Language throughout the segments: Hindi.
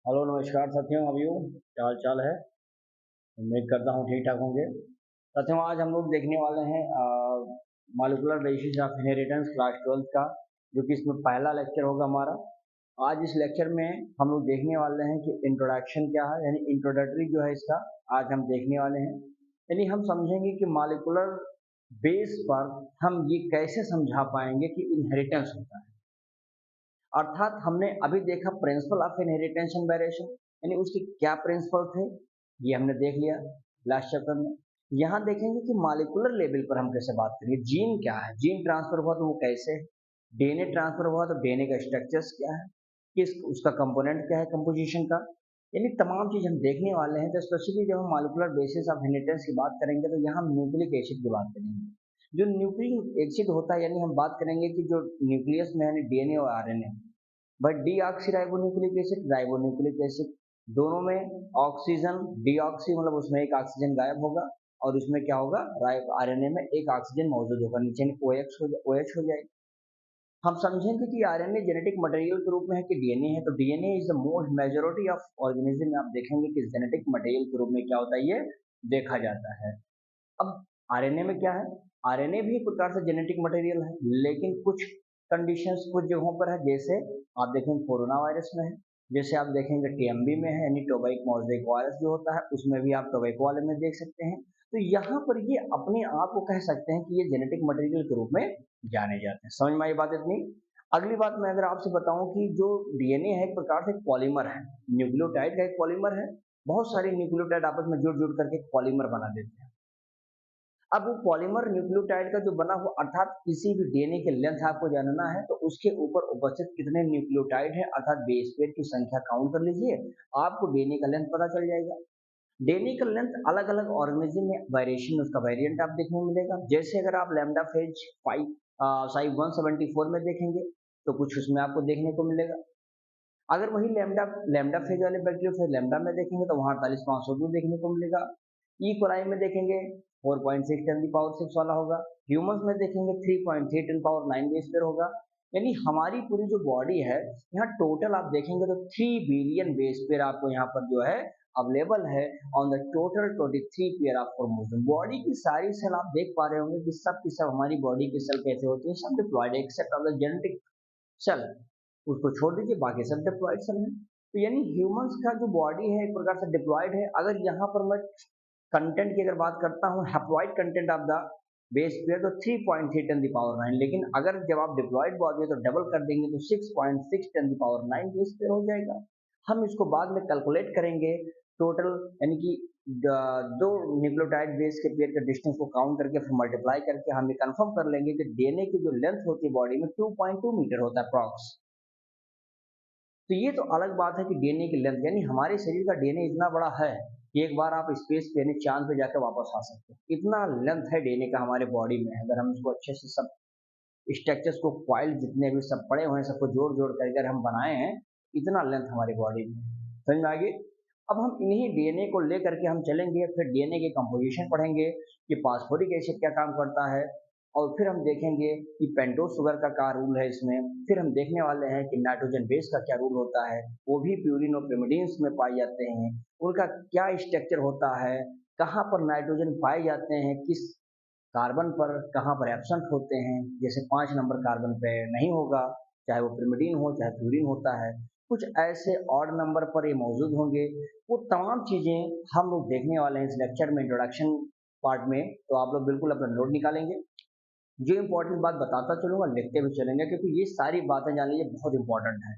हेलो नमस्कार साथियों, अभी क्या हाल चाल है। उम्मीद करता हूँ ठीक ठाक होंगे। साथियों, आज हम लोग देखने वाले हैं molecular basis of inheritance class 12 का, जो कि इसमें पहला लेक्चर होगा हमारा। आज इस लेक्चर में हम लोग देखने वाले हैं कि इंट्रोडक्शन क्या है, यानी इंट्रोडक्टरी जो है इसका आज हम देखने वाले हैं। यानी हम समझेंगे कि मॉलिक्यूलर बेस पर हम ये कैसे समझा पाएंगे कि इनहेरिटेंस होता है। अर्थात हमने अभी देखा principle of inheritance and variation, यानी उसके क्या प्रिंसिपल थे, ये हमने देख लिया लास्ट चैप्टर में। यहाँ देखेंगे कि मॉलिक्यूलर लेवल पर हम कैसे बात करेंगे। जीन क्या है, जीन ट्रांसफर हुआ तो वो कैसे है, डीएनए ट्रांसफर हुआ तो डीएनए का स्ट्रक्चर्स क्या है, किस उसका कंपोनेंट क्या है कंपोजिशन का, यानी तमाम चीज हम देखने वाले हैं। तो स्पेशली जब हम मॉलिक्यूलर बेसिस ऑफ इनहेरिटेंस की बात करेंगे तो यहाँ हम न्यूक्लिक एसिड की बात करेंगे। जो न्यूक्लिक एसिड होता है, यानी हम बात करेंगे कि जो न्यूक्लियस में यानी डीएनए और RNA, but deoxyribonucleic acid ribonucleic acid दोनों में ऑक्सीजन डीऑक्सी मतलब उसमें एक ऑक्सीजन गायब होगा और उसमें क्या होगा, आरएनए में एक ऑक्सीजन मौजूद होगा, नीचे OH हो जाएगी। हम समझेंगे कि आरएनए जेनेटिक मटेरियल के रूप में है कि डीएनए है, तो DNA is the most majority of organism में आप देखेंगे कि जेनेटिक मटेरियल के रूप में क्या होता है, ये देखा जाता है। अब आरएनए में क्या है, आरएनए भी एक प्रकार से जेनेटिक मटेरियल है, लेकिन कुछ कंडीशंस कुछ जगहों पर है, जैसे आप देखेंगे कोरोना वायरस में है, जैसे आप देखेंगे टीएमबी में है, यानी टोबैक मोज़ेक वायरस जो होता है उसमें भी आप टोबैको वाले में देख सकते हैं। तो यहाँ पर ये अपने आप को कह सकते हैं कि ये जेनेटिक मटेरियल के रूप में जाने जाते हैं। समझ में आई बात इतनी। अगली बात मैं अगर आपसे बताऊं कि जो डीएनए है एक प्रकार से पॉलीमर है, न्यूक्लियोटाइड का एक पॉलीमर है। बहुत सारे न्यूक्लियोटाइड आपस में जुड़ जुड़ करके एक पॉलीमर बना देते हैं। अब वो पॉलीमर न्यूक्लियोटाइड का जो बना हुआ, अर्थात किसी भी डीएनए की लेंथ आपको जानना है तो उसके ऊपर उपस्थित कितने न्यूक्लियोटाइड है अर्थात बेस पेयर की संख्या काउंट कर लीजिए, आपको डीएनए का लेंथ पता चल जाएगा। डीएनए का लेंथ अलग अलग ऑर्गेनिज्म में वेरिएशन, उसका वेरिएंट आप देखने को मिलेगा। जैसे अगर आप लैम्डा फेज 5 साइज 174 में देखेंगे तो कुछ उसमें आपको देखने को मिलेगा। अगर वही लैम्डा लैम्डा फेज वाले बैक्टीरियोफेज लैम्डा में देखेंगे तो वहाँ 48,502 देखने को मिलेगा। ई कोलाई में देखेंगे 4.6 10 की पावर 6 वाला होगा। ह्यूमंस में देखेंगे 3.3 10 पावर 9 बेस पेयर होगा। यानी हमारी पूरी जो बॉडी है, यहाँ टोटल आप देखेंगे तो 3 बिलियन बेस पेयर आपको यहाँ पर जो है अवेलेबल है on the total 23 pair of chromosome. Body की सारी सेल आप देख पा रहे होंगे कि सब की सब हमारी बॉडी की सेल कैसे होती है, सब diploid except of the genetic cell, उसको छोड़ दीजिए बाकी सब डिप्लॉयड सेल है। तो यानी ह्यूमंस का जो बॉडी है एक प्रकार से डिप्लॉयड है। अगर यहाँ पर मैं कंटेंट की अगर बात करता हूँ, haploid content of the base pair, तो 3.3 10 की पावर 9, लेकिन अगर जब आप डिप्लॉयड बॉडी है तो डबल कर देंगे तो 6.6 10 की पावर 9 बेस पेयर हो जाएगा। हम इसको बाद में कैलकुलेट करेंगे टोटल, यानी कि दो न्यूक्लियोटाइड बेस के पेयर के डिस्टेंस को काउंट करके फिर मल्टीप्लाई करके हम ये कंफर्म कर लेंगे कि डीएनए की जो लेंथ होती है बॉडी में 2.2 मीटर होता है अप्रॉक्स। तो ये तो अलग बात है कि डीएनए की लेंथ, यानी हमारे शरीर का डीएनए इतना बड़ा है कि एक बार आप स्पेस पे यानी चांद पे जाकर वापस आ सकते हैं, इतना लेंथ है डीएनए का हमारे बॉडी में। अगर हम इसको अच्छे से सब स्ट्रक्चर्स को क्वाइल जितने भी सब पड़े हुए हैं सबको जोड़ जोड़ कर अगर हम बनाए हैं, इतना लेंथ हमारी बॉडी में। समझ में आ गई। अब हम इन्हीं डीएनए को लेकर के हम चलेंगे, फिर डीएनए की कंपोजिशन पढ़ेंगे कि फास्फोरिक एसिड क्या काम करता है, और फिर हम देखेंगे कि पेंटोज शुगर का क्या रूल है इसमें। फिर हम देखने वाले हैं कि नाइट्रोजन बेस का क्या रूल होता है, वो भी प्यूरिन और पिरिमिडीन्स में पाए जाते हैं, उनका क्या स्ट्रक्चर होता है, कहाँ पर नाइट्रोजन पाए जाते हैं, किस कार्बन पर कहाँ पर एब्सेंट होते हैं। जैसे 5 नंबर कार्बन पे नहीं होगा, चाहे वो पिरिमिडीन हो चाहे फ्लोरीन होता है, कुछ ऐसे ऑड नंबर पर ये मौजूद होंगे। वो तमाम चीज़ें हम लोग देखने वाले हैं इस लेक्चर में, इंट्रोडक्शन पार्ट में। तो आप लोग बिल्कुल अपना नोट निकालेंगे, जो इंपॉर्टेंट बात बताता चलूंगा लिखते भी चलेंगे, क्योंकि ये सारी बातें जान लीजिए बहुत इंपॉर्टेंट है।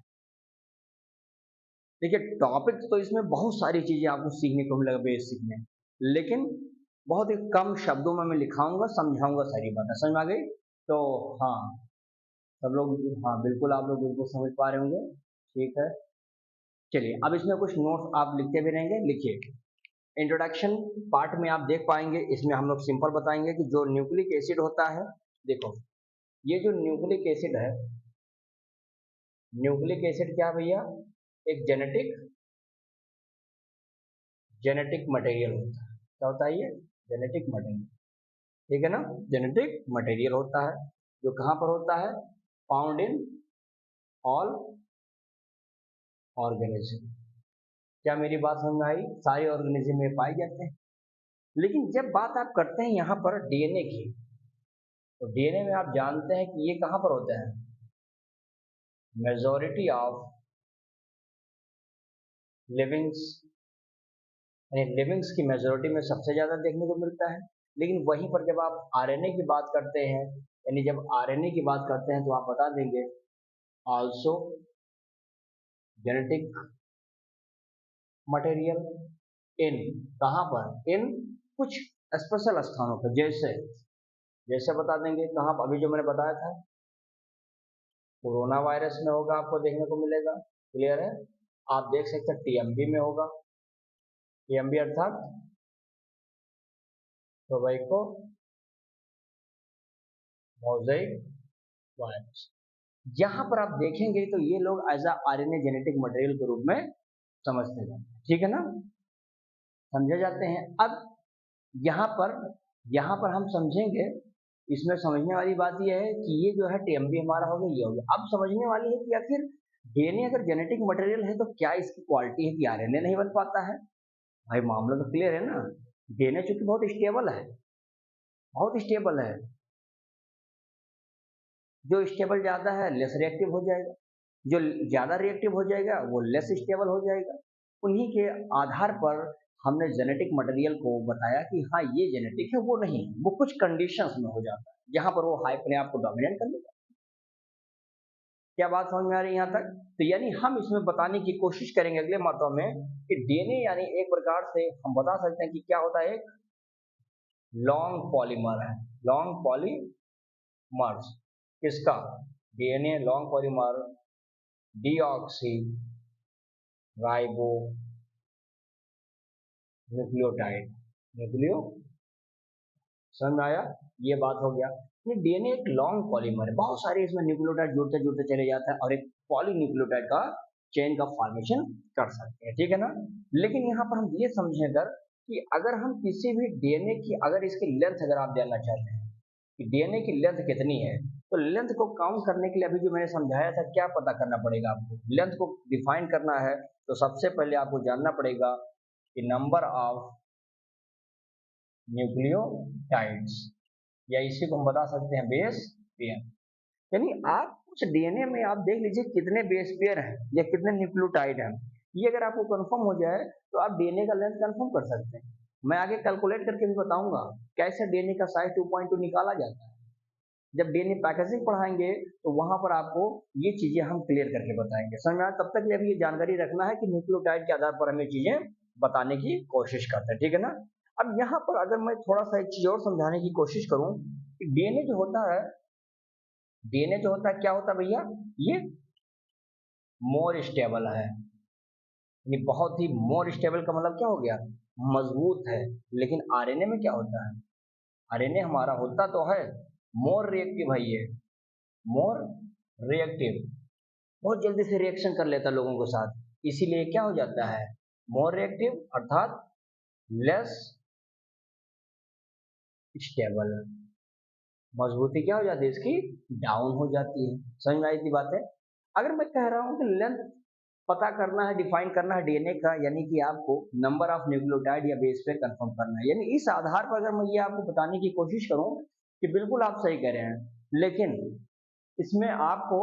देखिए टॉपिक तो इसमें बहुत सारी चीजें आपको सीखने को मिलेगा बेसिक में, लेकिन बहुत ही कम शब्दों में मैं लिखाऊंगा समझाऊंगा सारी बातें। समझ में आ गई। तो हाँ, सब लोग, हाँ बिल्कुल आप लोग बिल्कुल समझ पा रहे होंगे। ठीक है, चलिए अब इसमें कुछ नोट्स आप लिखते भी रहेंगे, लिखिए। इंट्रोडक्शन पार्ट में आप देख पाएंगे, इसमें हम लोग सिंपल बताएंगे कि जो न्यूक्लिक एसिड होता है, देखो ये जो न्यूक्लिक एसिड है, न्यूक्लिक एसिड क्या है भैया, एक जेनेटिक जेनेटिक मटेरियल होता है। क्या होता है ये, जेनेटिक मटेरियल। ठीक है ना, जेनेटिक मटेरियल होता है जो कहाँ पर होता है, फाउंड इन ऑल ऑर्गेनिज्म। क्या मेरी बात समझ में आई? सारे ऑर्गेनिज्म में पाए जाते हैं। लेकिन जब बात आप करते हैं यहाँ पर डीएनए की, तो डीएनए में आप जानते हैं कि ये कहाँ पर होता है? मेजॉरिटी ऑफ लिविंग्स, यानी लिविंग्स की मेजॉरिटी में सबसे ज़्यादा देखने को मिलता है। लेकिन वहीं पर जब आप आरएनए की बात करते हैं, यानी जब आरएनए की बात करते हैं, तो आप बता देंगे आल्सो जेनेटिक मटेरियल इन, कहाँ पर? इन कुछ स्पेशल स्थानों पर, जैसे जैसे बता देंगे कहाँ पर? अभी जो मैंने बताया था, कोरोना वायरस में होगा, आपको देखने को मिलेगा। क्लियर है? आप देख सकते हैं टीएमबी में होगा। टीएमबी अर्थात टोबैको मोज़ेक वायरस। यहाँ पर आप देखेंगे तो ये लोग as a RNA genetic material के रूप में समझते हैं। ठीक है ना? समझे जाते हैं। अब यहाँ पर हम समझेंगे, इसमें समझने वाली बात यह है कि ये जो है टीएमबी हमारा हो गया, ये हो गया। अब समझने वाली है कि आखिर डीएनए अगर जेनेटिक मटेरियल है तो क्या इसकी क्वालिटी है कि आरएनए नहीं बन पाता है? भाई मामला तो क्लियर है ना। डीएनए चूंकि बहुत स्टेबल है, बहुत स्टेबल है, जो स्टेबल ज्यादा है लेस रिएक्टिव हो जाएगा, जो ज्यादा रिएक्टिव हो जाएगा वो लेस स्टेबल हो जाएगा। उन्हीं के आधार पर हमने जेनेटिक मटेरियल को बताया कि हाँ ये जेनेटिक है, वो नहीं, वो कुछ कंडीशंस में हो जाता है जहां पर वो हाई अपने आप को डोमिनेट कर लेगा। क्या बात समझ में आ रही है यहाँ तक? तो यानी हम इसमें बताने की कोशिश करेंगे अगले मात्रा में कि डीएनए यानी एक प्रकार से हम बता सकते हैं कि क्या होता है, एक लॉन्ग पॉलीमर है, लॉन्ग पॉलीमर्स। किसका? DNA long polymer deoxy ribo nucleotide, nucleo, समझ में आया? ये बात हो गया। ये डीएनए एक लॉन्ग पॉलीमर है, बहुत सारे इसमें न्यूक्लियोटाइड जुड़ते जुड़ते चले जाता है और एक पॉलीन्यूक्लियोटाइड का चेन का फॉर्मेशन कर सकते हैं। ठीक है ना? लेकिन यहाँ पर हम ये समझें अगर कि अगर हम किसी भी डीएनए की अगर इसकी लेंथ अगर आप जानना चाहते हैं कि डीएनए की लेंथ कितनी है, तो लेंथ को काउंट करने के लिए अभी जो मैंने समझाया था, क्या पता करना पड़ेगा आपको? लेंथ को डिफाइन करना है तो सबसे पहले आपको जानना पड़ेगा कि नंबर ऑफ न्यूक्लियोटाइड्स, या इसी को हम बता सकते हैं बेस पेयर। यानी आप कुछ डीएनए में आप देख लीजिए कितने बेस पेयर हैं या कितने न्यूक्लियोटाइड हैं। ये अगर आपको कंफर्म हो जाए तो आप डीएनए का लेंथ कंफर्म कर सकते हैं। मैं आगे कैलकुलेट करके भी बताऊंगा कैसे डीएनए का साइज 2.2 निकाला जाता है। जब डीएनए पैकेजिंग पढ़ाएंगे तो वहां पर आपको ये चीजें हम क्लियर करके बताएंगे। समझ में आया? तब तक अभी ये जानकारी रखना है कि न्यूक्लियोटाइड के आधार पर हमें चीजें बताने की कोशिश करते हैं। ठीक है ना? अब यहाँ पर अगर मैं थोड़ा सा एक चीज और समझाने की कोशिश करूं कि डीएनए जो होता है, डीएनए जो होता है क्या होता है भैया? ये मोर स्टेबल है, ये बहुत ही मोर स्टेबल का मतलब क्या हो गया? मजबूत है। लेकिन आरएनए में क्या होता है? आरएनए हमारा होता तो है मोर रिएक्टिव है, ये मोर रिएक्टिव, बहुत जल्दी से रिएक्शन कर लेता है लोगों के साथ, इसीलिए क्या हो जाता है? मोर रिएक्टिव अर्थात लेस स्टेबल, मजबूती क्या हो जाती है इसकी? डाउन हो जाती है। समझ में आई थी बात है? अगर मैं कह रहा हूं कि लेंथ पता करना है, डिफाइन करना है डीएनए का, यानी कि आपको नंबर ऑफ न्यूक्लियोटाइड या बेस पेयर कंफर्म करना है, यानी इस आधार पर अगर मैं ये आपको बताने की कोशिश करूं कि बिल्कुल आप सही कह रहे हैं, लेकिन इसमें आपको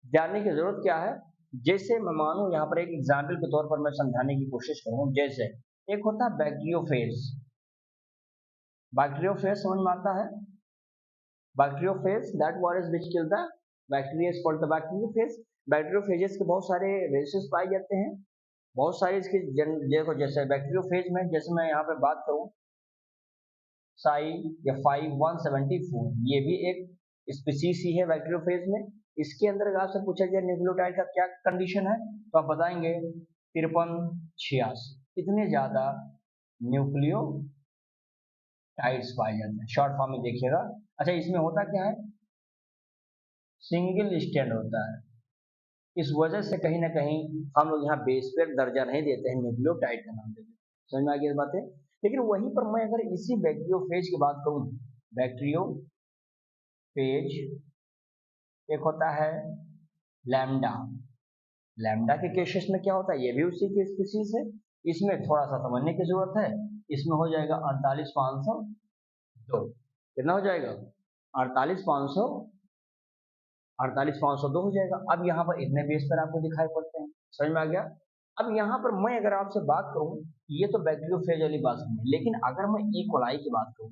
जानने की जरूरत क्या है? जैसे मैं मानूं यहाँ पर एक एग्जाम्पल के तौर पर मैं समझाने की कोशिश करूं, जैसे एक होता है बैक्टीरियोफेज। बैक्टीरियोफेज समझ में आता है? Bacteriophage that virus which kill the bacteria is called the bacteriophage. Bacteriophages के बहुत सारे रेसेस पाए जाते हैं, बहुत सारे इसके देखो जैसे बैक्टीरियोफेज में, जैसे मैं यहाँ पे बात करूं साई या 5174, ये भी एक स्पीसीज ही है बैक्टीरियोफेज में। इसके अंदर अगर आपसे पूछा जाए न्यूक्लियोटाइड का क्या कंडीशन है, तो आप बताएंगे 5386, इतने ज्यादा न्यूक्लियोटाइड्स पाए जाते हैं। शॉर्ट फॉर्म में देखिएगा। अच्छा, इसमें होता क्या है? सिंगल स्टैंड होता है, इस वजह से कहीं ना कहीं हम लोग यहाँ बेस पेयर दर्जा नहीं देते हैं, न्यूक्लियोटाइड का नाम देते हैं। समझ में आ गई बात है? लेकिन वहीं पर मैं अगर इसी बैक्टीरियोफेज की बात करूं, बैक्टीरियोफेज एक होता है लैम्डा, लैम्डा के केसेस में क्या होता है, ये भी उसी की स्पीसीज है, इसमें थोड़ा सा समझने की जरूरत है। इसमें हो जाएगा 48,502, कितना हो जाएगा 48,502 हो जाएगा। अब यहाँ पर इतने बेस पर आपको दिखाई पड़ते हैं, समझ में आ गया। अब यहाँ पर मैं अगर आपसे बात करूं, ये तो बैक्टीरियोफेज वाली बात है, लेकिन अगर मैं ई कोलाई की बात करूं,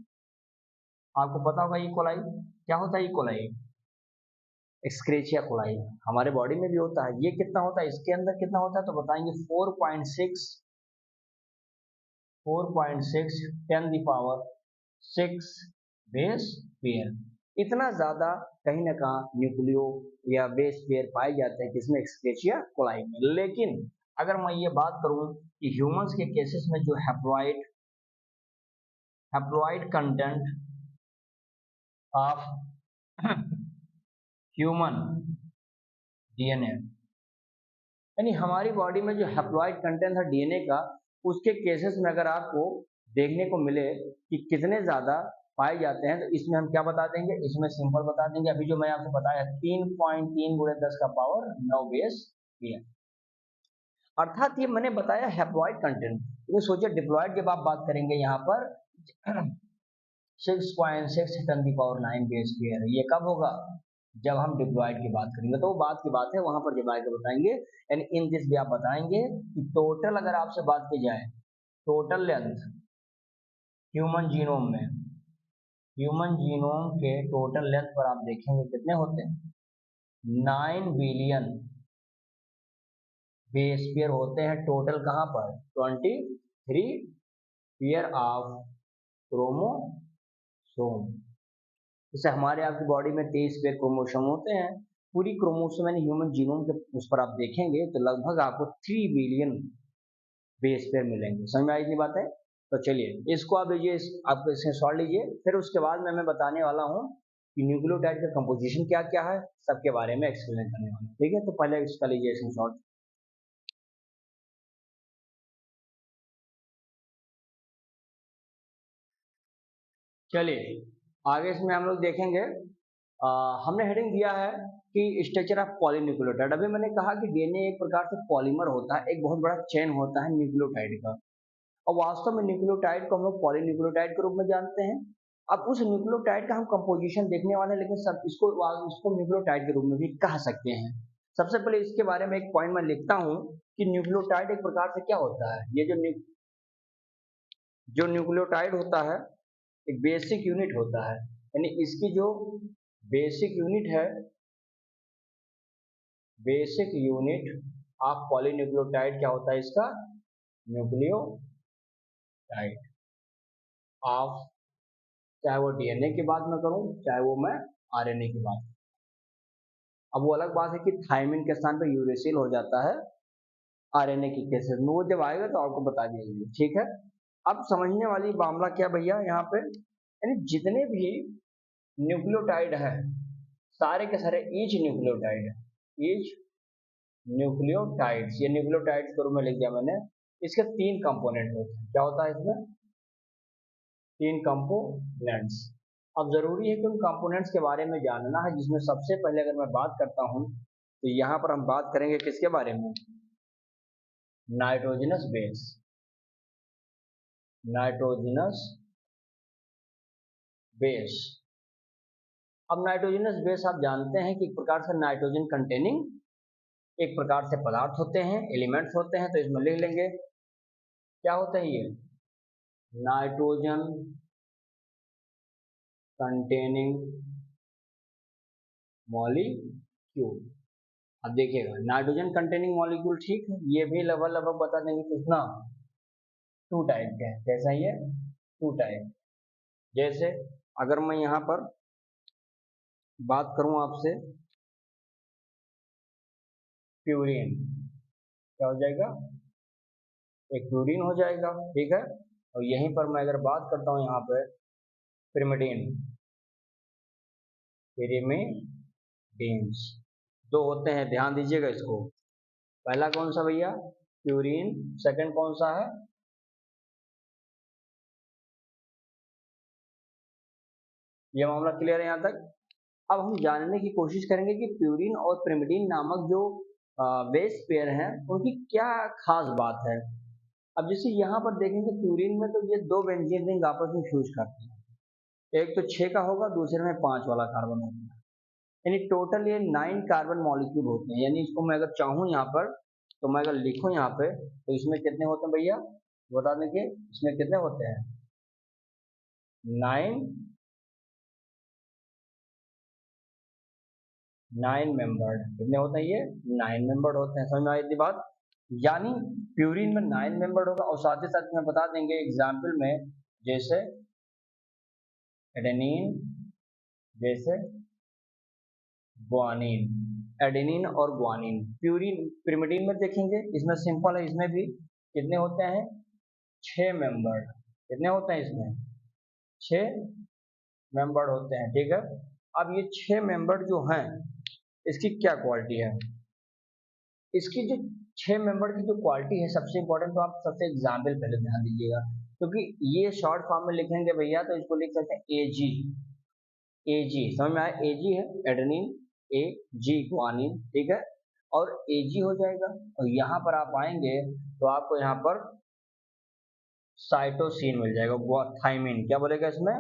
आपको पता होगा ई कोलाई क्या होता है। ई कोलाई एक्सक्रेचिया कोलाई हमारे बॉडी में भी होता है। ये कितना होता है, इसके अंदर कितना होता है तो बताएंगे 4.6 10 द पावर 6 बेस पेयर। इतना ज्यादा कहीं ना कहीं न्यूक्लियो या बेस पेयर पाए जाते हैं किसमें, एक्सक्रेचिया कोलाई में। लेकिन अगर मैं ये बात करूं कि ह्यूमंस के केसेस में जो haploid content of human DNA, यानी हमारी बॉडी में जो हैप्लॉइड कंटेंट है डीएनए का, उसके केसेस में अगर आपको देखने को मिले कि कितने ज्यादा पाए जाते हैं, तो इसमें हम क्या बता देंगे, इसमें सिंपल बता देंगे। अभी जो मैंने आपको बताया 3.3 × 10⁻9 बेस पेयर, अर्थात ये मैंने बताया हैप्लॉइड कंटेंट। तो सोचिए डिप्लॉयड जब आप बात करेंगे यहाँ पर 6.6 10⁹ बेस पेयर, ये कब होगा, जब हम डिप्लॉयड की बात करेंगे। तो वो बात की बात है, वहां पर जब आएगा बताएंगे। एंड इन दिस भी आप बताएंगे कि टोटल अगर आपसे बात की जाए, टोटल लेंथ ह्यूमन जीनोम में, ह्यूमन जीनोम के टोटल लेंथ पर आप देखेंगे कितने होते हैं, 9 बिलियन बेस पेयर होते हैं टोटल। कहाँ पर, 23 पेयर ऑफ क्रोमोसोम। जैसे हमारे आपकी बॉडी में 23 पेयर क्रोमोसोम होते हैं, पूरी क्रोमोसोम यानी ह्यूमन जीनोम के उस पर आप देखेंगे तो लगभग आपको 3 बिलियन बेस पेयर मिलेंगे। समझ में आई इतनी बात है। तो चलिए इसको आप लीजिए, आप इसे सॉल्व लीजिए, फिर उसके बाद मैं बताने वाला हूँ कि न्यूक्लियोटाइड का कंपोजिशन क्या क्या है, सबके बारे में एक्सप्लेन करने वाला हूँ। ठीक है, तो पहले इसका लीजिए इसमें सॉल्व। चलिए आगे इसमें हम लोग देखेंगे, हमने हेडिंग दिया है कि स्ट्रक्चर ऑफ पॉलीन्यूक्लियोटाइड। अभी मैंने कहा कि डीएनए एक प्रकार से पॉलीमर होता है, एक बहुत बड़ा चेन होता है न्यूक्लियोटाइड का। और वास्तव में न्यूक्लियोटाइड को हम लोग पॉलीन्यूक्लियोटाइड के रूप में जानते हैं। अब उस न्यूक्लियोटाइड का हम कंपोजिशन देखने वाले हैं, लेकिन सब इसको न्यूक्लियोटाइड के रूप में भी कह सकते हैं। सबसे पहले इसके बारे में एक पॉइंट मैं लिखता हूँ कि न्यूक्लियोटाइड एक प्रकार से क्या होता है। ये जो न्यूक्लियोटाइड होता है एक बेसिक यूनिट होता है, यानी इसकी जो बेसिक यूनिट है, बेसिक यूनिट ऑफ पॉलीन्यूक्लियोटाइड क्या होता है इसका, न्यूक्लियोटाइड ऑफ, चाहे वो डीएनए की बात मैं करूं चाहे वो मैं आरएनए की बात। अब वो अलग बात है कि थायमिन के स्थान पर यूरेसिल हो जाता है आरएनए की केसेस में, वो जब आएगा तो आपको बता दिया। ठीक है, अब समझने वाली मामला क्या भैया यहाँ पे, यानी जितने भी न्यूक्लियोटाइड है सारे के सारे ईच न्यूक्लियोटाइड है, ईच न्यूक्लियोटाइड्स, ये न्यूक्लियोटाइड्स के रूप में लिख दिया मैंने। इसके 3 कंपोनेंट होते हैं, क्या होता है इसमें, 3 कंपोनेंट्स। अब जरूरी है कि उन कंपोनेंट्स के बारे में जानना है, जिसमें सबसे पहले अगर मैं बात करता हूं तो यहाँ पर हम बात करेंगे किसके बारे में, नाइट्रोजनस बेस। नाइट्रोजनस बेस, अब नाइट्रोजनस बेस आप जानते हैं कि एक प्रकार से नाइट्रोजन कंटेनिंग एक प्रकार से पदार्थ होते हैं, एलिमेंट्स होते हैं। तो इसमें लिख लेंगे क्या होते हैं ये, नाइट्रोजन कंटेनिंग मॉलिक्यूल। अब देखिएगा नाइट्रोजन कंटेनिंग मॉलिक्यूल, ठीक है, ये भी लगभग बता देंगे कितना, 2 टाइप के हैं। कैसा ये 2 टाइप, जैसे अगर मैं यहाँ पर बात करूं आपसे, प्यूरिन क्या हो जाएगा, एक प्यूरिन हो जाएगा। ठीक है, और यहीं पर मैं अगर बात करता हूं यहाँ पे पिरिमिडीन, पिरिमिडीन्स 2 होते हैं, ध्यान दीजिएगा इसको। पहला कौन सा भैया, प्यूरिन, सेकंड कौन सा है, ये मामला क्लियर है यहाँ तक। अब हम जानने की कोशिश करेंगे कि प्यूरिन और पिरिमिडीन नामक जो बेस पेयर हैं उनकी क्या खास बात है। अब जैसे यहाँ पर देखेंगे प्यूरिन में तो ये दो बेंजीन रिंग आपस में फ्यूज करते हैं, एक तो 6 का होगा, दूसरे में 5 वाला कार्बन होता है, यानी टोटल ये 9 कार्बन मॉलिक्यूल होते हैं। यानी इसको मैं अगर चाहूँ यहाँ पर, तो मैं अगर लिखूँ यहाँ पे, तो इसमें कितने होते हैं भैया बता दें कि इसमें कितने होते हैं 9 मेंबर्ड। कितने होते हैं ये 9 मेंबर्ड होते हैं। समझ में आई इतनी बात। यानी प्यूरिन में 9 मेंबर्ड होगा और साथ ही साथ में बता देंगे एग्जाम्पल में, जैसे एडेनिन, जैसे ग्वानिन, एडेनिन और ग्वानिन। प्यूरिन पिरिमिडिन में देखेंगे, इसमें सिंपल है, इसमें भी कितने होते हैं 6 मेंबर्ड। कितने होते हैं इसमें 6 मेंबर्ड होते हैं, ठीक है। अब ये 6 मेंबर्ड जो हैं इसकी क्या क्वालिटी है, इसकी जो 6 मेंबर की जो क्वालिटी है सबसे इंपॉर्टेंट, तो आप सबसे एग्जाम्पल पहले ध्यान दीजिएगा, क्योंकि ये शॉर्ट फॉर्म में लिखेंगे भैया तो इसको लिख सकते हैं एजी। एजी समझ में आया, एजी है एडेनिन, ए जी ग्वानिन, ठीक है, और एजी हो जाएगा। और यहाँ पर आप आएंगे तो आपको यहाँ पर साइटोसिन मिल जाएगा, थाइमिन क्या बोलेगा इसमें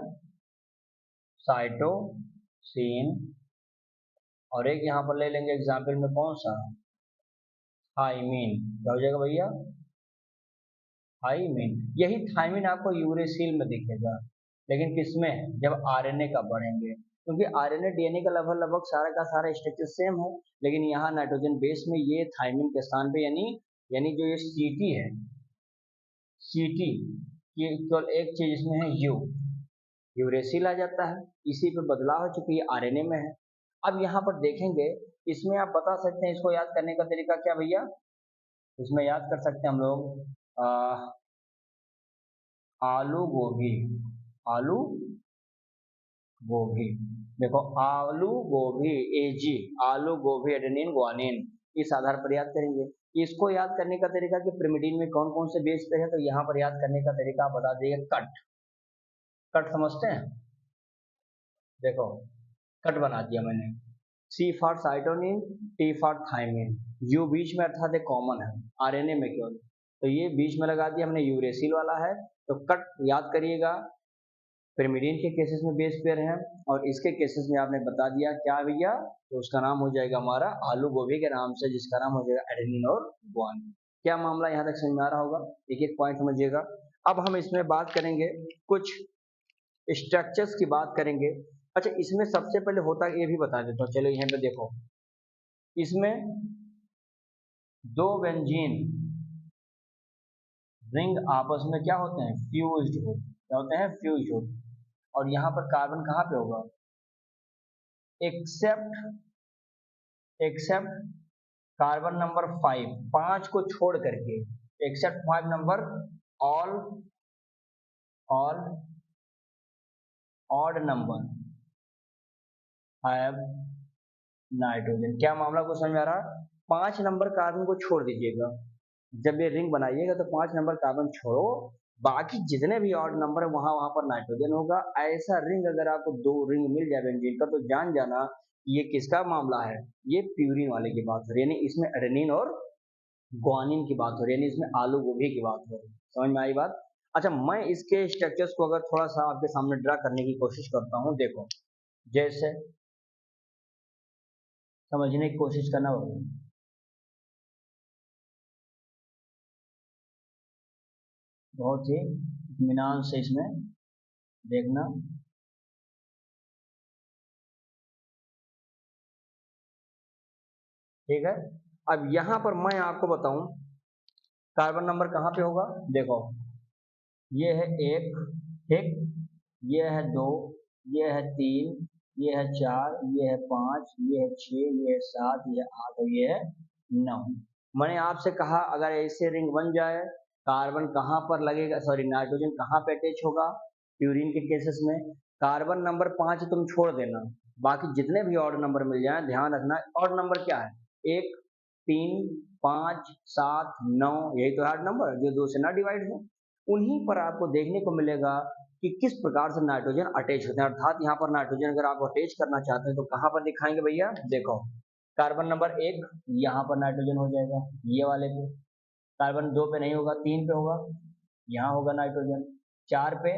साइटोसिन। और एक यहाँ पर ले लेंगे एग्जाम्पल में कौन सा थाइमिन, क्या हो जाएगा भैया थाइमिन। यही थाइमिन आपको यूरेसिल में दिखेगा, लेकिन किसमें जब आरएनए का बढ़ेंगे, क्योंकि आरएनए डीएनए का लगभग लगभग सारा का सारा स्ट्रक्चर सेम है, लेकिन यहाँ नाइट्रोजन बेस में ये थाइमिन के स्थान पे यानी जो ये सीटी है, सीटी ये केवल एक चीज इसमें है यूरेसिल आ जाता है, इसी पे बदलाव है चूंकि ये आरएनए में है। अब यहाँ पर देखेंगे, इसमें आप बता सकते हैं इसको याद करने का तरीका क्या भैया, इसमें याद कर सकते हैं हम लोग आलू गोभी, आलू गोभी, देखो आलू गोभी एजी, आलू गोभी एडेनिन ग्वानिन, इस आधार पर याद करेंगे। इसको याद करने का तरीका कि पिरिमिडिन में कौन कौन से बेस पे है, तो यहाँ पर याद करने का तरीका आप बता दीजिए कट। कट समझते हैं, देखो कट बना दिया मैंने, C for cytosine, T for thymine, U बीच में अर्थात कॉमन है आरएनए में केवल, तो ये बीच में लगा दिया हमने यूरेसिल वाला है। तो कट याद करिएगा, पिरिमिडिन के केसेस में बेस पेयर है, और इसके केसेस में आपने बता दिया क्या भैया, तो उसका नाम हो जाएगा हमारा आलू गोभी के नाम से, जिसका नाम हो जाएगा एडेनिन और ग्वानिन। क्या मामला यहाँ तक समझ में आ रहा होगा, एक एक पॉइंट समझिएगा। अब हम इसमें बात करेंगे कुछ स्ट्रक्चर्स की बात करेंगे। अच्छा इसमें सबसे पहले होता ये भी बता देता हूँ, चलो यहाँ पे देखो, इसमें दो बेंजीन रिंग आपस में क्या होते हैं फ्यूज्ड, क्या होते हैं फ्यूज्ड, और यहाँ पर कार्बन कहाँ पे होगा एक्सेप्ट कार्बन नंबर 5, 5 को छोड़ करके, except 5 number, all odd number have nitrogen. क्या मामला को समझ में आ रहा, 5 नंबर कार्बन को छोड़ दीजिएगा, जब ये रिंग बनाइएगा तो 5 नंबर कार्बन छोड़ो, बाकी जितने भी ऑड नंबर है वहां पर नाइट्रोजन होगा। ऐसा रिंग अगर आपको 2 रिंग मिल जाए बेंजीन का, तो जान जाना ये किसका मामला है, ये प्यूरिन वाले की बात हो रही है, यानी इसमें एडेनिन और ग्वानिन की बात हो रही है, यानी इसमें आलू गोभी की बात हो रही है। समझ में आई बात। अच्छा मैं इसके स्ट्रक्चर्स को अगर थोड़ा सा आपके सामने ड्रा करने की कोशिश करता हूँ, देखो जैसे समझने की कोशिश करना होगा, बहुत ही इत्मीनान से इसमें देखना। ठीक है, अब यहाँ पर मैं आपको बताऊं कार्बन नंबर कहाँ पे होगा, देखो ये है 1, ठीक, ये है 2, ये है 3, ये है 4, ये है 5, ये है 6, ये है 7, ये है 8 और ये है 9। मैंने आपसे कहा अगर ऐसे रिंग बन जाए, कार्बन कहाँ पर लगेगा, सॉरी नाइट्रोजन कहाँ पे अटैच होगा, प्यूरिन के केसेस में कार्बन नंबर 5 तुम छोड़ देना, बाकी जितने भी ऑड नंबर मिल जाए, ध्यान रखना ऑड नंबर क्या है 1, 3, 5, 7, 9, यही तो ऑड नंबर जो 2 से ना डिवाइड हो। उन्हीं पर आपको देखने को मिलेगा कि किस प्रकार से नाइट्रोजन अटैच होते हैं, अर्थात यहाँ पर नाइट्रोजन अगर आप अटैच करना चाहते हैं तो कहाँ पर दिखाएंगे भैया, देखो कार्बन नंबर 1 यहाँ पर नाइट्रोजन हो जाएगा, ये वाले पे। कार्बन 2 पे नहीं होगा, 3 पे होगा, यहाँ होगा नाइट्रोजन। 4 पे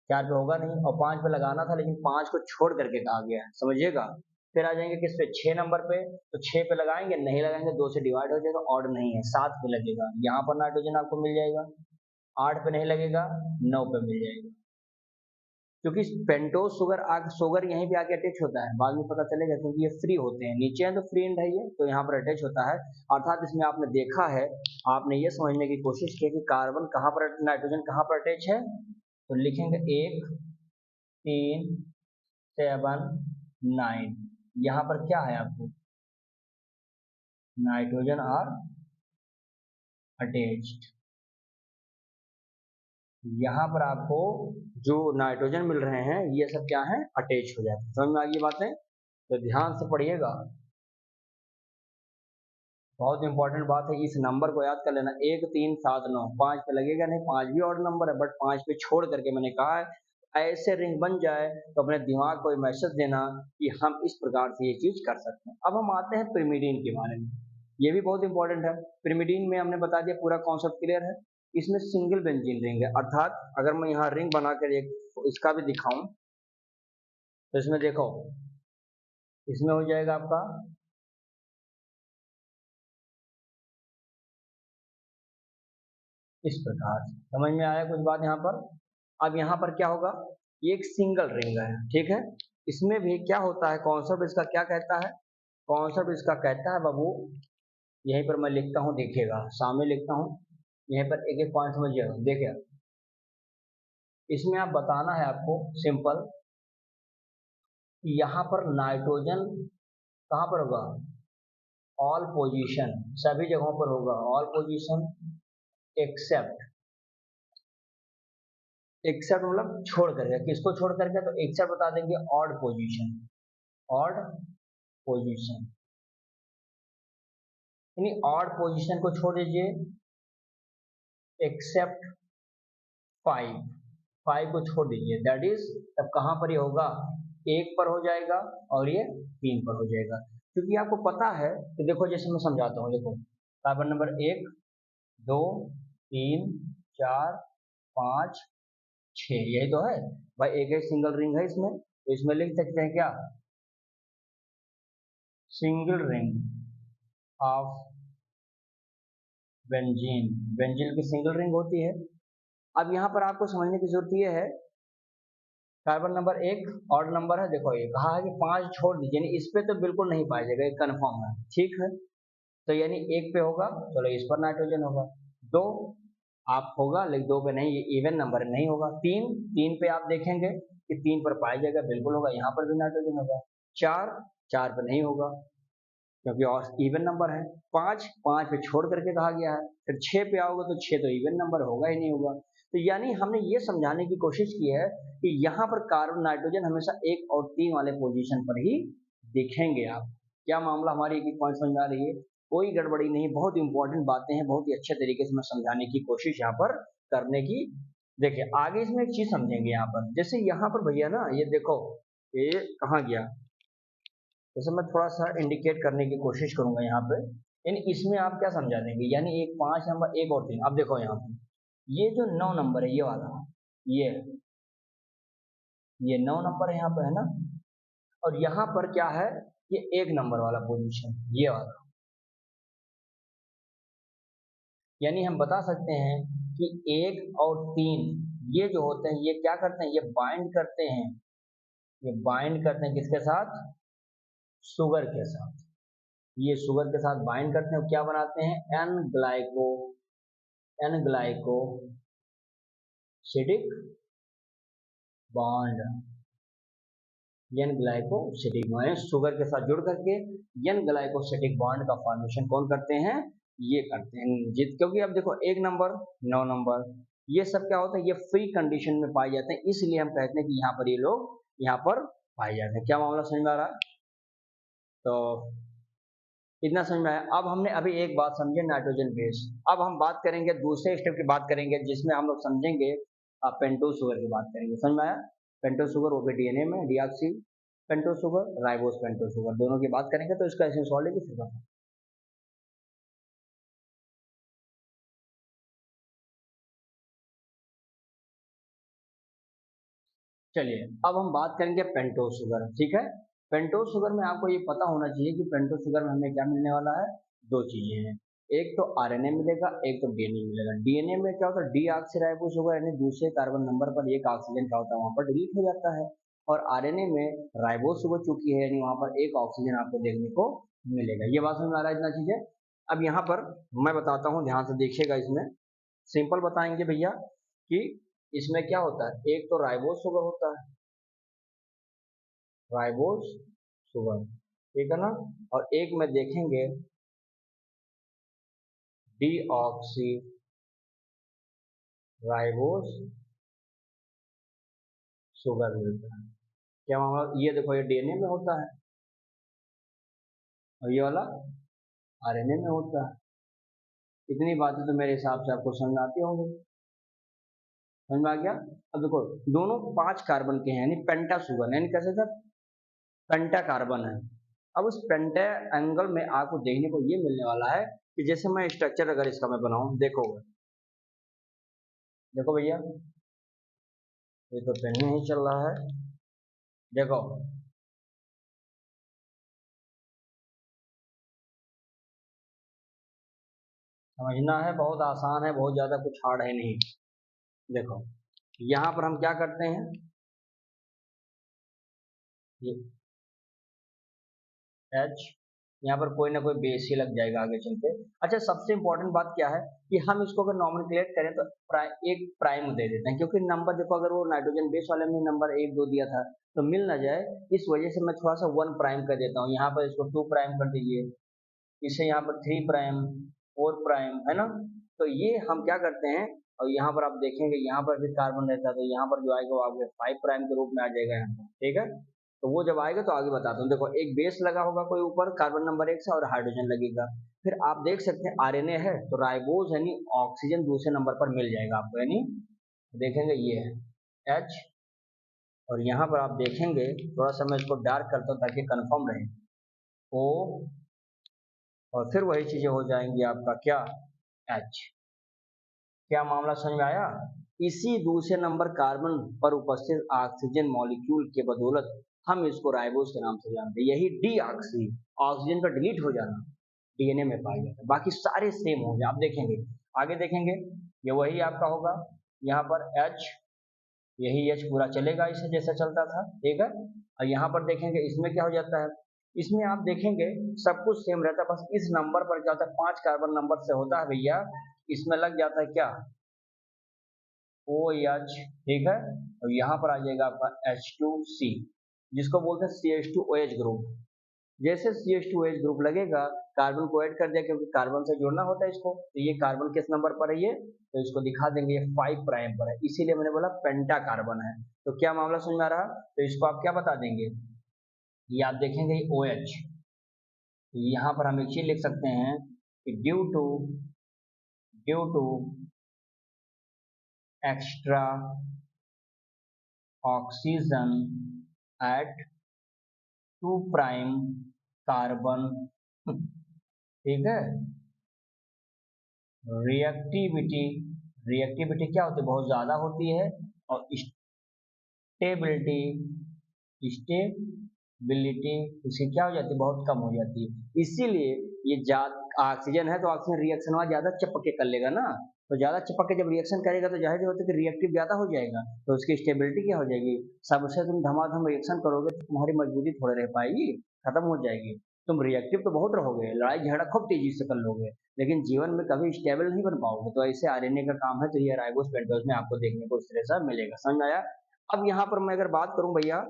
4 पे होगा नहीं, और 5 पे लगाना था लेकिन 5 को छोड़ करके कहा गया है, समझिएगा। फिर आ जाएंगे किस पे, 6 नंबर पे। तो 6 पे लगाएंगे, नहीं लगाएंगे 2 से डिवाइड हो जाएगा, ऑड नहीं है। 7 पे लगेगा, यहाँ पर नाइट्रोजन आपको मिल जाएगा। 8 पे नहीं लगेगा, 9 पे मिल जाएगा। क्योंकि पेंटोज शुगर यहीं पे आके अटैच होता है, बाद में पता चलेगा, क्योंकि ये फ्री होते हैं, नीचे हैं तो फ्री एंड है ये, तो यहाँ पर अटैच होता है। अर्थात इसमें आपने देखा है, आपने ये समझने की कोशिश की कि कार्बन कहाँ पर, नाइट्रोजन कहाँ पर अटैच है। तो लिखेंगे 1 3 7 9, यहाँ पर क्या है आपको, नाइट्रोजन आर अटैच्ड। यहाँ पर आपको जो नाइट्रोजन मिल रहे हैं ये सब क्या है, अटैच हो जाते हैं। समझ में आ गई बातें, तो ध्यान से पढ़िएगा, बहुत इंपॉर्टेंट बात है। इस नंबर को याद कर लेना, 1 3 7 9। 5 पे लगेगा नहीं, 5 भी ऑड नंबर है, बट 5 पे छोड़ करके मैंने कहा है ऐसे रिंग बन जाए तो अपने दिमाग को मैसेज देना कि हम इस प्रकार से ये चीज कर सकते हैं। अब हम आते हैं पिरिमिडीन के बारे में, ये भी बहुत इंपॉर्टेंट है। पिरिमिडीन में हमने बता दिया, पूरा कॉन्सेप्ट क्लियर है। इसमें सिंगल बेंजीन रिंग है, अर्थात अगर मैं यहाँ रिंग बनाकर एक इसका भी दिखाऊं तो इसमें देखो, इसमें हो जाएगा आपका इस प्रकार से। समझ में आया कुछ बात यहाँ पर। अब यहाँ पर क्या होगा, ये एक सिंगल रिंग है, ठीक है। इसमें भी क्या होता है, कॉन्सेप्ट इसका क्या कहता है, कॉन्सेप्ट इसका कहता है बाबू, यहीं पर मैं लिखता हूँ, देखिएगा सामने लिखता हूँ, यहीं पर एक एक पॉइंट समझिएगा। देखिए, इसमें आप बताना है आपको सिंपल, यहाँ पर नाइट्रोजन कहाँ पर होगा, ऑल पोजीशन, सभी जगहों पर होगा, ऑल पोजीशन एक्सेप्ट, एक्सेप्ट मतलब छोड़ करके, किसको छोड़ करके, तो एक्सेप्ट बता देंगे ऑड पोजीशन, ऑड पोजीशन, यानी ऑड पोजीशन को छोड़ दीजिए, एक्सेप्ट 5, 5 को छोड़ दीजिए, दैट इज तब कहां पर ये होगा, 1 पर हो जाएगा और ये 3 पर हो जाएगा। क्योंकि आपको पता है कि देखो, जैसे मैं समझाता हूँ, देखो कार्बन नंबर 1 2 3 4 5 6, यही तो है भाई, एक एक सिंगल रिंग है इसमें, तो इसमें लिख सकते हैं क्या, single ring of benzene. Benzene की सिंगल रिंग होती है। अब यहाँ पर आपको समझने की जरूरत ये है, कार्बन नंबर 1 ऑड नंबर है, देखो ये कहा है कि 5 छोड़ दीजिए, यानी इस पे तो बिल्कुल नहीं पाया जाएगा, ये कन्फर्म है, ठीक है। तो यानी 1 पे होगा, चलो इस पर नाइट्रोजन होगा। 2 आप होगा, लेकिन 2 पे नहीं, ये इवन नंबर नहीं होगा। 3 पे आप देखेंगे कि 3 पर पाया जाएगा, बिल्कुल होगा, यहाँ पर भी नाइट्रोजन होगा। 4 पे नहीं होगा क्योंकि और इवन नंबर है। 5 पे छोड़ करके कहा गया है। फिर 6 पे आओगे तो 6 तो इवन नंबर होगा ही नहीं होगा। तो यानी हमने ये समझाने की कोशिश की है कि यहाँ पर कार्बन नाइट्रोजन हमेशा 1 और 3 वाले पोजीशन पर ही दिखेंगे। आप क्या मामला, हमारी एक एक पॉइंट समझ में आ रही है, कोई गड़बड़ी नहीं, बहुत इंपॉर्टेंट बातें हैं, बहुत ही अच्छे तरीके से मैं समझाने की कोशिश यहाँ पर करने की। देखिए आगे इसमें एक चीज समझेंगे यहाँ पर, जैसे यहाँ पर भैया ना, ये देखो ये कहाँ गया, जैसे मैं थोड़ा सा इंडिकेट करने की कोशिश करूंगा यहाँ पे, यानी इसमें आप क्या समझा देंगे, यानी एक 5 नंबर 1 और 3। अब देखो यहाँ पे ये जो 9 नंबर है, ये वाला, ये ये 9 नंबर यहाँ पे है ना, और यहाँ पर क्या है, ये 1 नंबर वाला पोजीशन, ये वाला। यानी हम बता सकते हैं कि 1 और 3 ये जो होते हैं, ये क्या करते हैं, ये बाइंड करते हैं, ये बाइंड करते हैं किसके साथ, शुगर के साथ। ये शुगर के साथ बाइंड करते हैं, क्या बनाते हैं, N glycosidic bond, N glycosidic bond, sugar के साथ जुड़ करके एन ग्लाइकोसिडिक बॉन्ड का फॉर्मेशन कौन करते हैं, ये करते हैं। जित क्योंकि अब देखो 1 नंबर 9 नंबर ये सब क्या होता है, ये फ्री कंडीशन में पाए जाते हैं, इसलिए हम कहते हैं कि यहाँ पर ये लोग यहाँ पर पाए जाते हैं। क्या मामला समझ में आ रहा है, तो इतना समझ में आया। अब हमने अभी एक बात समझे, नाइट्रोजन बेस। अब हम बात करेंगे दूसरे स्टेप की बात करेंगे, जिसमें हम लोग समझेंगे पेंटोज शुगर की बात करेंगे। समझ में आया, पेंटोज शुगर वो भी डीएनए में deoxy pentose sugar, ribose pentose sugar, दोनों की बात करेंगे तो इसका ऐसे सॉल्ट है कि फिर चलिए अब हम बात करेंगे पेंटोस शुगर, ठीक है। पेंटोस शुगर में आपको ये पता होना चाहिए कि पेंटोस शुगर में हमें क्या मिलने वाला है, दो चीजें हैं, एक तो आरएनए मिलेगा, एक तो डीएनए मिलेगा। डीएनए में क्या होता है, डीऑक्सीराइबोस शुगर यानी दूसरे कार्बन नंबर पर एक ऑक्सीजन क्या होता है वहां पर डिलीट हो जाता है, और आरएनए में राइबोस शुगर चुकी है यानी वहां पर एक ऑक्सीजन आपको देखने को मिलेगा। ये बात समझ में आ रहा है इतना चीज है। अब यहाँ पर मैं बताता हूँ, ध्यान से देखिएगा, इसमें सिंपल बताएंगे भैया कि इसमें क्या होता है, एक तो राइबोस शुगर होता है, राइबोस शुगर, ठीक है ना, और एक में देखेंगे डीऑक्सी राइबोस शुगर मिलता है। क्या मामला, ये देखो ये डीएनए में होता है और ये वाला आरएनए में होता है। इतनी बातें तो मेरे हिसाब से आपको समझ आती होंगी, समझ में आ गया। अब देखो दोनों 5 कार्बन के हैं यानी पेंटा शुगर, यानी कैसे सर, पेंटा कार्बन है। अब उस पेंटा एंगल में आपको देखने को ये मिलने वाला है कि जैसे मैं स्ट्रक्चर अगर इसका मैं बनाऊं, देखो देखो भैया, ये तो पेन ही चल रहा है, देखो समझना है, बहुत आसान है, बहुत ज्यादा कुछ हार्ड है नहीं। देखो यहाँ पर हम क्या करते हैं, ये एच, यहाँ पर कोई ना कोई बेस ही लग जाएगा आगे चल के। अच्छा सबसे इंपॉर्टेंट बात क्या है कि हम इसको अगर नॉर्मल करें तो एक प्राइम दे देते हैं, क्योंकि नंबर देखो अगर वो नाइट्रोजन बेस वाले में नंबर 1 2 दिया था तो मिल ना जाए, इस वजह से मैं थोड़ा सा 1 प्राइम कर देता हूँ। यहाँ पर इसको 2 प्राइम कर दीजिए, इसे यहाँ पर 3 प्राइम, 4 प्राइम, है ना। तो ये हम क्या करते हैं, और यहाँ पर आप देखेंगे यहाँ पर भी कार्बन रहता है तो यहाँ पर जो आएगा वो आपके 5 प्राइम के रूप में आ जाएगा यहाँ पर, ठीक है। तो वो जब आएगा तो आगे बताता हूँ। देखो एक बेस लगा होगा कोई ऊपर कार्बन नंबर 1 से और हाइड्रोजन लगेगा, फिर आप देख सकते हैं आरएनए है तो राइबोज यानी ऑक्सीजन दूसरे नंबर पर मिल जाएगा आपको, यानी देखेंगे ये है एच, और यहाँ पर आप देखेंगे थोड़ा सा मैं इसको डार्क करता हूँ ताकि कंफर्म रहे, ओ, और फिर वही चीजें हो जाएंगी आपका क्या, एच। क्या मामला समझ में आया। इसी दूसरे नंबर कार्बन पर उपस्थित ऑक्सीजन मॉलिक्यूल के बदौलत हम इसको राइबोस के नाम से जानते हैं। यही डी ऑक्सी, ऑक्सीजन का डिलीट हो जाना, डीएनए में पाया जाता है, बाकी सारे सेम होंगे। आप देखेंगे आगे देखेंगे ये वही आपका होगा, यहाँ पर एच, यही एच पूरा चलेगा इसे जैसा चलता था, ठीक है। और यहाँ पर देखेंगे इसमें क्या हो जाता है, इसमें आप देखेंगे सब कुछ सेम रहता है, बस इस नंबर पर क्या होता है 5 कार्बन नंबर से होता है भैया, इसमें लग जाता है क्या, ओ एच, ठीक है। और यहाँ पर आ जाएगा आपका H2C, जिसको बोलते हैं CH2OH ग्रुप। जैसे CH2OH ग्रुप लगेगा, कार्बन को ऐड कर दिया क्योंकि कार्बन से जोड़ना होता है इसको, तो ये कार्बन किस नंबर पर है, ये तो इसको दिखा देंगे ये 5 प्राइम पर है, इसीलिए मैंने बोला पेंटा कार्बन है। तो क्या मामला समझ में आ रहा, तो इसको आप क्या बता देंगे, ये आप देखेंगे OH, तो यहाँ पर हम एक चीज लिख सकते हैं कि due to extra oxygen at 2 prime carbon, ठीक है, रिएक्टिविटी, रिएक्टिविटी क्या होती है, बहुत ज्यादा होती है, और स्टेबिलिटी, स्टेबिलिटी इसकी क्या हो जाती है, बहुत कम हो जाती है। इसीलिए ये ऑक्सीजन है तो ऑक्सीजन रिएक्शन वहां ज्यादा चिपक के कर लेगा ना, तो ज्यादा चिपक के जब रिएक्शन करेगा तो जाहिर होता है कि रिएक्टिव ज्यादा हो जाएगा, तो उसकी स्टेबिलिटी क्या हो जाएगी, सबसे तुम धमाधम रिएक्शन करोगे तो तुम्हारी मजबूती थोड़ी रह पाएगी, खत्म हो जाएगी। तुम रिएक्टिव तो बहुत रहोगे, लड़ाई झगड़ा खूब तेजी से कर लोगे, लेकिन जीवन में कभी स्टेबल नहीं बन पाओगे। तो ऐसे आरएनए का काम है, तो ये राइबोस पेंटोस में आपको देखने को इस तरह से मिलेगा, समझ आया। अब यहाँ पर मैं अगर बात करूं भैया,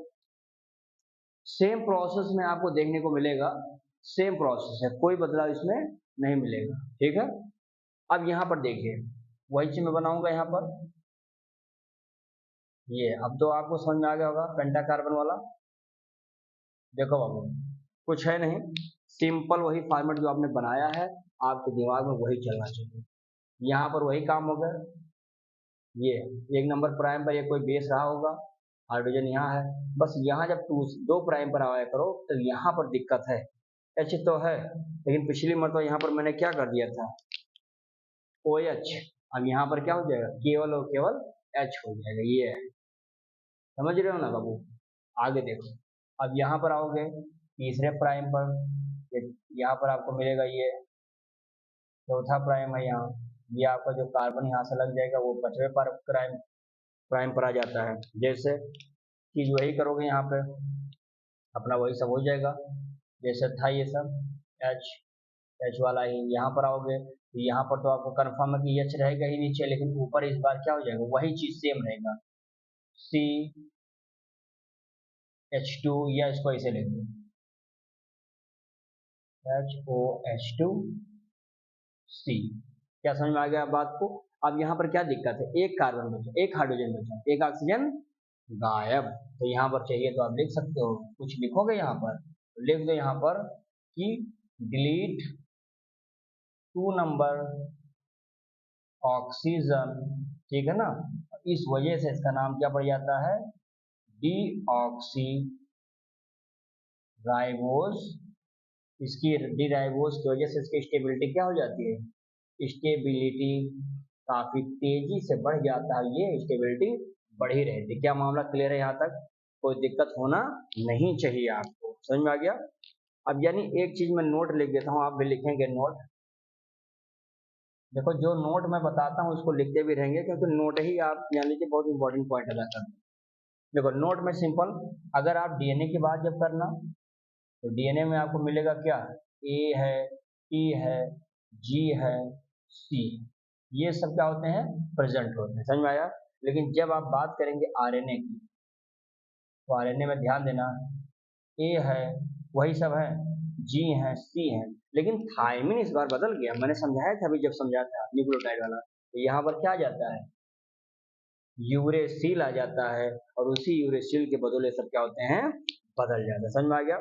सेम प्रोसेस में आपको देखने को मिलेगा, सेम प्रोसेस है, कोई बदलाव इसमें नहीं मिलेगा, ठीक है। अब यहाँ पर देखिए वही चीज मैं बनाऊंगा यहाँ पर, ये अब तो आपको समझ में आ गया होगा पेंटा कार्बन वाला। देखो बाबू कुछ है नहीं, सिंपल वही फॉर्मेट जो आपने बनाया है आपके दिमाग में वही चलना चाहिए। यहाँ पर वही काम होगा, ये एक नंबर प्राइम पर ये कोई बेस रहा होगा, हाइड्रोजन यहाँ है, बस यहाँ जब 2 प्राइम पर आया करो तो यहाँ पर दिक्कत है। H तो है, लेकिन पिछली मरतबा यहाँ पर मैंने क्या कर दिया था, OH। अब यहाँ पर क्या हो जाएगा, केवल और केवल H हो जाएगा। ये है, समझ रहे हो ना बाबू। आगे देखो, अब यहाँ पर आओगे तीसरे प्राइम पर, यहाँ पर आपको मिलेगा ये चौथा प्राइम है यहाँ, ये आपका जो कार्बन यहाँ से लग जाएगा वो 5वें पर प्राइम पर आ जाता है। जैसे चीज वही करोगे यहाँ पे अपना वही सब हो जाएगा जैसे था ये सब, एच वाला ही। यहाँ पर आओगे तो यहाँ पर तो आपको कंफर्म है कि एच रहेगा ही नीचे, लेकिन ऊपर इस बार क्या हो जाएगा, वही चीज सेम रहेगा, CH2, या इसको ऐसे लिख दो HOH2C। क्या समझ में आ गया बात को। अब यहाँ पर क्या दिक्कत है, एक कार्बन बचा, एक हाइड्रोजन बचा, एक ऑक्सीजन गायब। तो यहाँ पर चाहिए तो आप लिख सकते हो, कुछ लिखोगे यहाँ पर, लिख दो यहाँ पर कि डिलीट 2 नंबर ऑक्सीजन, ठीक है ना। इस वजह से इसका नाम क्या पड़ जाता है, डीऑक्सी राइबोस। इसकी डी राइबोस की वजह से इसकी स्टेबिलिटी क्या हो जाती है, स्टेबिलिटी काफी तेजी से बढ़ जाता है, ये स्टेबिलिटी बढ़ी रहती है। क्या मामला क्लियर है यहाँ तक, कोई दिक्कत होना नहीं चाहिए आपको, समझ में आ गया। अब यानी एक चीज मैं नोट लिख देता हूँ, आप भी लिखेंगे नोट। देखो जो नोट मैं बताता हूँ उसको लिखते भी रहेंगे, क्योंकि नोट ही आप जान लीजिए बहुत इंपॉर्टेंट पॉइंट अदा करते हैं। देखो नोट में सिंपल, अगर आप डीएनए की बात जब करना तो डीएनए में आपको मिलेगा क्या, ए है, टी है, जी है, सी, ये सब क्या होते हैं, प्रेजेंट होते हैं, समझ में आया। लेकिन जब आप बात करेंगे आरएनए की, तो आरएनए में ध्यान देना, ए है वही सब है, जी है, सी है, लेकिन थायमिन इस बार बदल गया। मैंने समझाया था अभी जब समझाया था न्यूक्लियोटाइड वाला, तो यहाँ पर क्या आ जाता है, यूरेसिल आ जाता है, और उसी यूरेसिल के बदले सब क्या होते हैं, बदल जाते हैं, समझ में आ गया।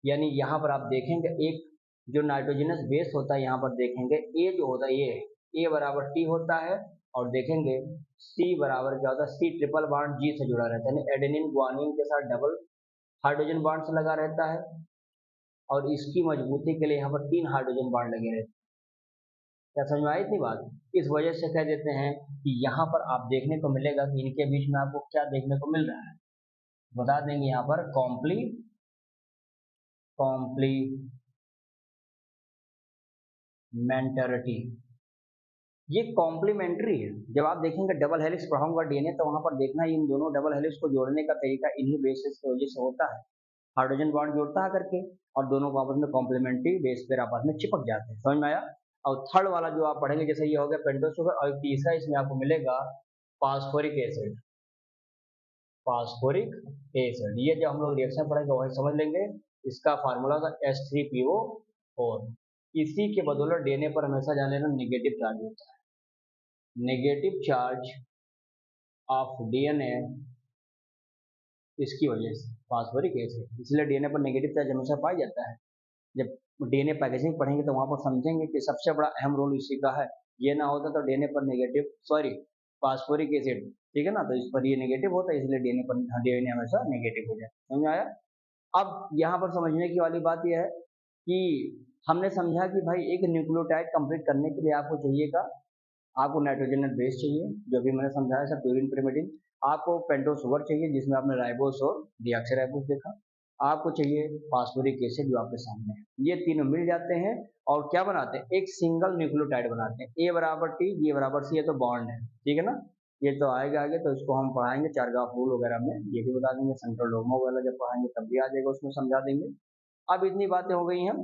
यानी यहाँ पर आप देखेंगे एक जो नाइट्रोजनस बेस होता है, यहाँ पर देखेंगे ए जो होता है, ये ए बराबर टी होता है, और देखेंगे सी बराबर क्या होता है, सी ट्रिपल बॉन्ड जी से जुड़ा रहता है, यानी एडेनिन ग्वानिन के साथ डबल हाइड्रोजन बॉन्ड से लगा रहता है, और इसकी मजबूती के लिए यहाँ पर 3 हाइड्रोजन बॉन्ड लगे रहते हैं। क्या समझ में आई थी बात। इस वजह से कह देते हैं कि यहाँ पर आप देखने को मिलेगा कि इनके बीच में आपको क्या देखने को मिल रहा है, बता देंगे यहाँ पर कॉम्प्लीमेंटरिटी, ये कॉम्प्लीमेंट्री है। जब आप देखेंगे डबल हेलिक्स पढ़ाऊंगा डीएनए, तो वहां पर देखना इन दोनों डबल हेलिक्स को जोड़ने का तरीका इन्हीं बेसिस की वजह से होता है, हाइड्रोजन बॉन्ड जोड़ता है करके, और दोनों को आपस में कॉम्प्लीमेंट्री बेस पर आपस में चिपक जाते हैं, समझ में आया। और थर्ड वाला जो आप पढ़ेंगे, जैसे ये हो गया पेंटोस शुगर, और तीसरा इसमें आपको मिलेगा फास्फोरिक एसिड, फास्फोरिक एसिड। ये जब हम लोग रिएक्शन पढ़ेंगे वही समझ लेंगे। इसका फार्मूला था H3PO4। इसी के बदौलत डीएनए पर हमेशा जान लेना नेगेटिव चार्ज होता है, नेगेटिव चार्ज ऑफ डीएनए, इसकी वजह से फास्फोरिक एसिड, इसलिए डीएनए पर नेगेटिव चार्ज हमेशा पाया जाता है। जब डीएनए पैकेजिंग पढ़ेंगे तो वहां पर समझेंगे कि सबसे बड़ा अहम रोल इसी का है। ये ना होता तो डीएनए पर नेगेटिव, सॉरी फास्फोरिक एसिड, ठीक है ना, तो इस पर ये नेगेटिव होता है, इसलिए डीएनए हमेशा नेगेटिव हो जाए, समझ आया। अब यहाँ पर समझने की वाली बात यह है कि हमने समझा कि भाई एक न्यूक्लियोटाइड कंप्लीट करने के लिए आपको चाहिएगा, आपको नाइट्रोजनस बेस चाहिए, जो भी मैंने समझाया सब प्यूरिन पिरिमिडिन, आपको पेंटोस शुगर चाहिए जिसमें आपने राइबोस और डीऑक्सीराइबोस देखा, आपको चाहिए फास्फोरिक एसिड जो आपके सामने है, ये तीनों मिल जाते हैं और क्या बनाते हैं, एक सिंगल न्यूक्लियोटाइड बनाते हैं। ए बराबर टी, जी बराबर सी, ये तो बॉन्ड है, ठीक है ना। ये तो आएगा आगे, तो इसको हम पढ़ाएंगे चार्गाफ रूल वगैरह में, ये भी बता देंगे, सेंट्रल डोगमा वगैरह जब पढ़ाएंगे तब भी आ जाएगा, उसमें समझा देंगे। अब इतनी बातें हो गई हैं,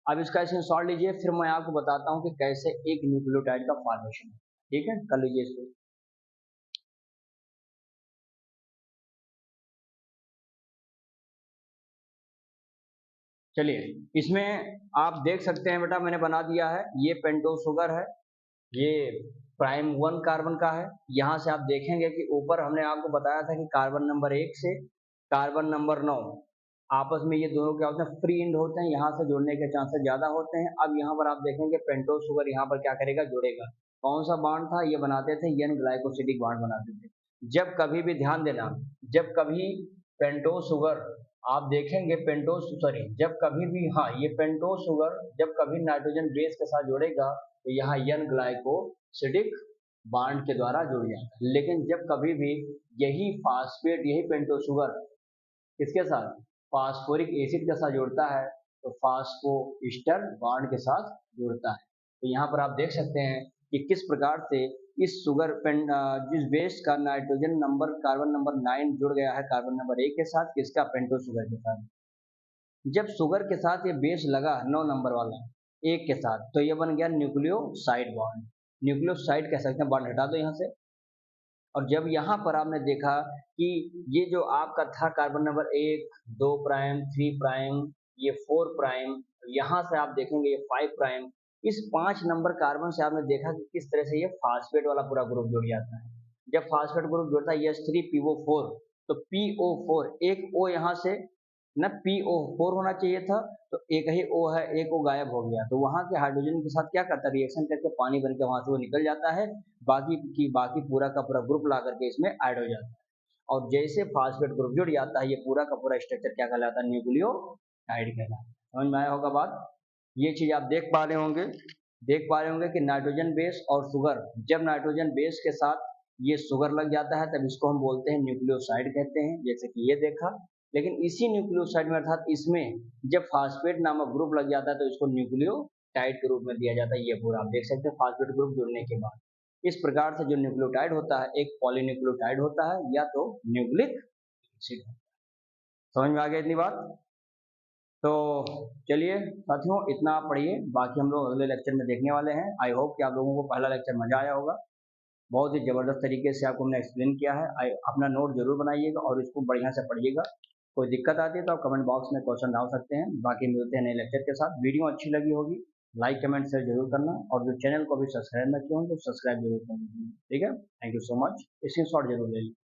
अब इसका स्क्रीनशॉट लीजिए, फिर मैं आपको बताता हूँ कि कैसे एक न्यूक्लियोटाइड का फॉर्मेशन है, ठीक है, कर लीजिए इसको। चलिए इसमें आप देख सकते हैं बेटा, मैंने बना दिया है, ये पेंटोस शुगर है, ये प्राइम 1 कार्बन का है। यहाँ से आप देखेंगे कि ऊपर हमने आपको बताया था कि कार्बन नंबर 1 से कार्बन नंबर 9 आपस में ये दोनों क्या होते हैं, फ्री एंड होते हैं, यहाँ से जुड़ने के चांसेस ज्यादा होते हैं। अब यहाँ पर आप देखेंगे पेंटोस शुगर यहाँ पर क्या करेगा, जुड़ेगा, कौन सा बॉन्ड था, ये बनाते थे एन ग्लाइकोसिडिक बॉन्ड बनाते थे। जब कभी भी ध्यान देना, जब कभी पेंटोज शुगर आप देखेंगे, जब कभी भी, हाँ, ये पेंटोज शुगर जब कभी नाइट्रोजन बेस के साथ जुड़ेगा तो यहाँ एन ग्लाइकोसिडिक बॉन्ड के द्वारा जुड़ जाता है। लेकिन जब कभी भी यही फास्फेट, यही पेंटोज शुगर किसके साथ, फास्फोरिक एसिड के साथ जुड़ता है तो फास्फोइस्टर बॉन्ड के साथ जुड़ता है। तो यहाँ पर आप देख सकते हैं कि किस प्रकार से इस जिस बेस का नाइट्रोजन नंबर कार्बन नंबर 9 जुड़ गया है कार्बन नंबर 1 के साथ, किसका, पेंटो शुगर के साथ। जब शुगर के साथ ये बेस लगा 9 नंबर वाला 1 के साथ, तो ये बन गया न्यूक्लियोसाइड बॉन्ड। न्यूक्लियोसाइड कह सकते हैं, बॉन्ड हटा दो यहाँ से। और जब यहाँ पर आपने देखा कि ये जो आपका था कार्बन नंबर 1, 2 प्राइम, 3 प्राइम, ये 4 प्राइम, यहाँ से आप देखेंगे ये 5 प्राइम, इस 5 नंबर कार्बन से आपने देखा कि किस तरह से ये फास्फेट वाला पूरा ग्रुप जुड़ जाता है। जब फास्फेट ग्रुप जुड़ता है H3PO4, तो PO4 एक O यहाँ से न PO4 होना चाहिए था, तो एक ही O है, एक O गायब हो गया, तो वहाँ के हाइड्रोजन के साथ क्या करता है, रिएक्शन करके पानी बन के वहाँ से वो निकल जाता है, बाकी पूरा का पूरा ग्रुप ला करके इसमें ऐड हो जाता है। और जैसे फास्फेट ग्रुप जुड़ जाता है, ये पूरा का पूरा स्ट्रक्चर क्या कहलाता है, न्यूक्लियोटाइड कहलाता है। समझ में आया होगा बात। ये चीज आप देख पा रहे होंगे कि नाइट्रोजन बेस और शुगर, जब नाइट्रोजन बेस के साथ ये शुगर लग जाता है तब इसको हम बोलते हैं न्यूक्लियोसाइड कहते हैं, जैसे कि ये देखा। लेकिन इसी न्यूक्लियोसाइड में अर्थात इसमें जब फास्फेट नामक ग्रुप लग जाता है तो इसको न्यूक्लियोटाइड के रूप में दिया जाता है। ये पूरा आप देख सकते हैं फास्फेट ग्रुप जुड़ने के बाद। इस प्रकार से जो न्यूक्लियोटाइड होता है, एक पॉलीन्यूक्लियोटाइड होता है या तो न्यूक्लिक एसिड होता है। समझ में आ गया इतनी बात। तो चलिए साथियों, इतना आप पढ़िए, बाकी हम लोग अगले लेक्चर में देखने वाले हैं। आई होप कि आप लोगों को पहला लेक्चर मजा आया होगा। बहुत ही ज़बरदस्त तरीके से आपको हमने एक्सप्लेन किया है। अपना नोट जरूर बनाइएगा और इसको बढ़िया से पढ़िएगा। कोई दिक्कत आती है तो आप कमेंट बॉक्स में क्वेश्चन डाल सकते हैं। बाकी मिलते हैं नए लेक्चर के साथ। वीडियो अच्छी लगी होगी लाइक कमेंट शेयर जरूर करना, और जो चैनल को अभी सब्सक्राइब न किया हो तो सब्सक्राइब जरूर कर लीजिए। ठीक है, thank you so much. Screenshot जरूर ले लीजिए।